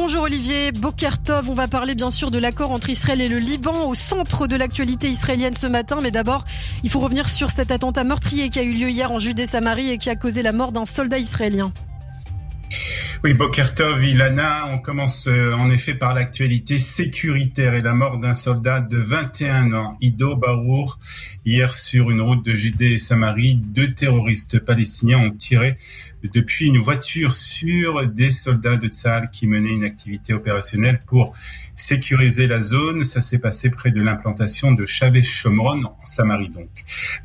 Bonjour Olivier, Boker Tov. On va parler bien sûr de l'accord entre Israël et le Liban au centre de l'actualité israélienne ce matin. Mais d'abord, il faut revenir sur cet attentat meurtrier qui a eu lieu hier en Judée-Samarie et qui a causé la mort d'un soldat israélien. Oui, Boker Tov, Ilana, on commence en effet par l'actualité sécuritaire et la mort d'un soldat de 21 ans, Ido Barour. Hier, sur une route de Judée et Samarie, 2 terroristes palestiniens ont tiré depuis une voiture sur des soldats de Tsahal qui menaient une activité opérationnelle pour sécuriser la zone. Ça s'est passé près de l'implantation de Shavé Shomron, en Samarie donc.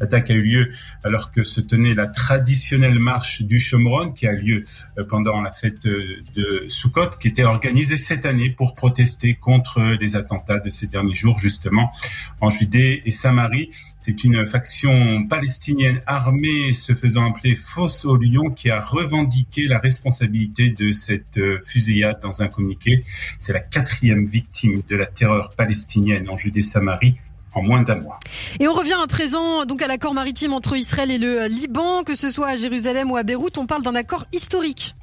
L'attaque a eu lieu alors que se tenait la traditionnelle marche du Shomron qui a lieu pendant la fête de Sukkot, qui était organisée cette année pour protester contre les attentats de ces derniers jours, justement, en Judée et Samarie. C'est une faction palestinienne armée se faisant appeler Fosse au Lion qui a revendiqué la responsabilité de cette fusillade dans un communiqué. C'est la 4e victime de la terreur palestinienne en Judée-Samarie en moins d'un mois. Et on revient à présent donc à l'accord maritime entre Israël et le Liban, que ce soit à Jérusalem ou à Beyrouth. On parle d'un accord historique.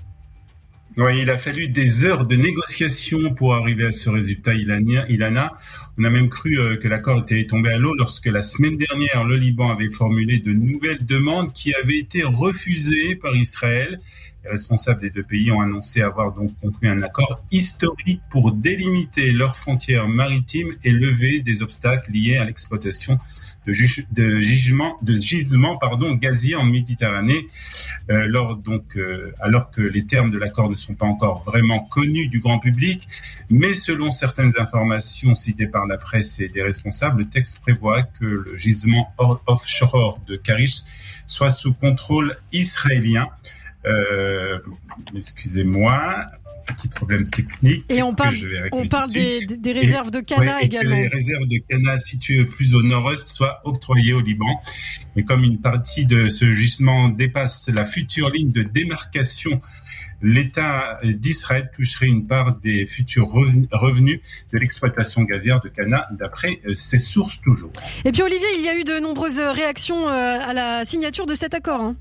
Oui, il a fallu des heures de négociations pour arriver à ce résultat, Ilana. On a même cru que l'accord était tombé à l'eau lorsque la semaine dernière, le Liban avait formulé de nouvelles demandes qui avaient été refusées par Israël. Les responsables des 2 pays ont annoncé avoir donc conclu un accord historique pour délimiter leurs frontières maritimes et lever des obstacles liés à l'exploitation de gisements gaziers en Méditerranée. Alors que les termes de l'accord ne sont pas encore vraiment connus du grand public, mais selon certaines informations citées par la presse et des responsables, le texte prévoit que le gisement offshore de Karish soit sous contrôle israélien. Excusez-moi, petit problème technique. Et on parle des réserves de Cana également. Et que les réserves de Cana situées plus au nord-est soient octroyées au Liban. Mais comme une partie de ce gisement dépasse la future ligne de démarcation, l'État d'Israël toucherait une part des futurs revenus de l'exploitation gazière de Cana, d'après ses sources toujours. Et puis Olivier, il y a eu de nombreuses réactions à la signature de cet accord.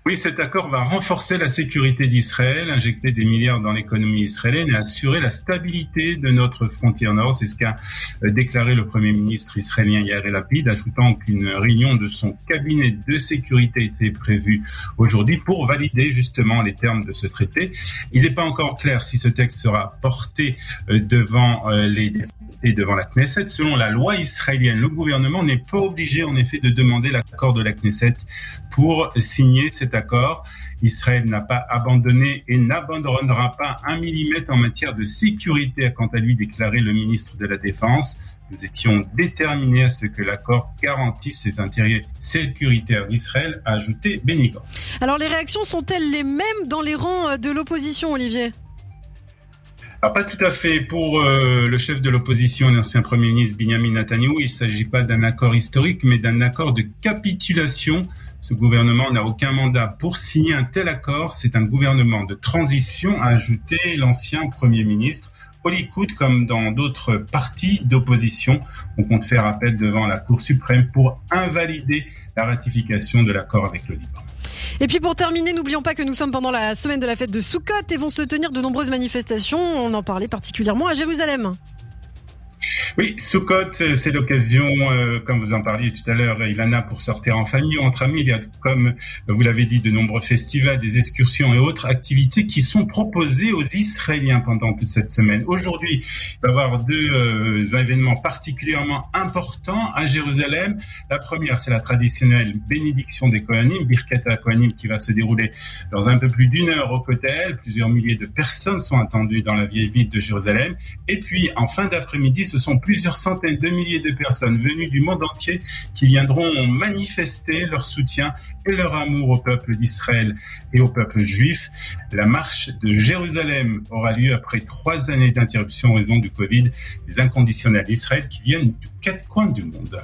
Oui, cet accord va renforcer la sécurité d'Israël, injecter des milliards dans l'économie israélienne et assurer la stabilité de notre frontière nord. C'est ce qu'a déclaré le Premier ministre israélien Yair Lapid, ajoutant qu'une réunion de son cabinet de sécurité était prévue aujourd'hui pour valider justement les termes de ce traité. Il n'est pas encore clair si ce texte sera porté devant les députés devant la Knesset. Selon la loi israélienne, le gouvernement n'est pas obligé en effet de demander l'accord de la Knesset pour signer cet accord. Israël n'a pas abandonné et n'abandonnera pas 1 millimètre en matière de sécurité, a quant à lui déclaré le ministre de la Défense. Nous étions déterminés à ce que l'accord garantisse les intérêts sécuritaires d'Israël, a ajouté Benny Gantz. Alors les réactions sont-elles les mêmes dans les rangs de l'opposition, Olivier ? Alors, pas tout à fait. Pour le chef de l'opposition, l'ancien Premier ministre Benyamin Netanyahou, il ne s'agit pas d'un accord historique, mais d'un accord de capitulation. Ce gouvernement n'a aucun mandat pour signer un tel accord. C'est un gouvernement de transition, a ajouté l'ancien Premier ministre. Au Likoud, comme dans d'autres partis d'opposition, on compte faire appel devant la Cour suprême pour invalider la ratification de l'accord avec le Liban. Et puis pour terminer, n'oublions pas que nous sommes pendant la semaine de la fête de Sukkot et vont se tenir de nombreuses manifestations. On en parlait particulièrement à Jérusalem. Oui, Sukkot, c'est l'occasion, comme vous en parliez tout à l'heure, Ilana, pour sortir en famille ou entre amis. Il y a, comme vous l'avez dit, de nombreux festivals, des excursions et autres activités qui sont proposées aux Israéliens pendant toute cette semaine. Aujourd'hui, il va y avoir 2 événements particulièrement importants à Jérusalem. La première, c'est la traditionnelle bénédiction des Kohanim, Birkat HaKohanim, qui va se dérouler dans un peu plus d'1 heure au Kotel. Plusieurs milliers de personnes sont attendues dans la vieille ville de Jérusalem. Et puis, en fin d'après-midi, ce sont plusieurs centaines de milliers de personnes venues du monde entier qui viendront manifester leur soutien et leur amour au peuple d'Israël et au peuple juif. La marche de Jérusalem aura lieu après 3 années d'interruption en raison du Covid, des inconditionnels d'Israël qui viennent de 4 coins du monde.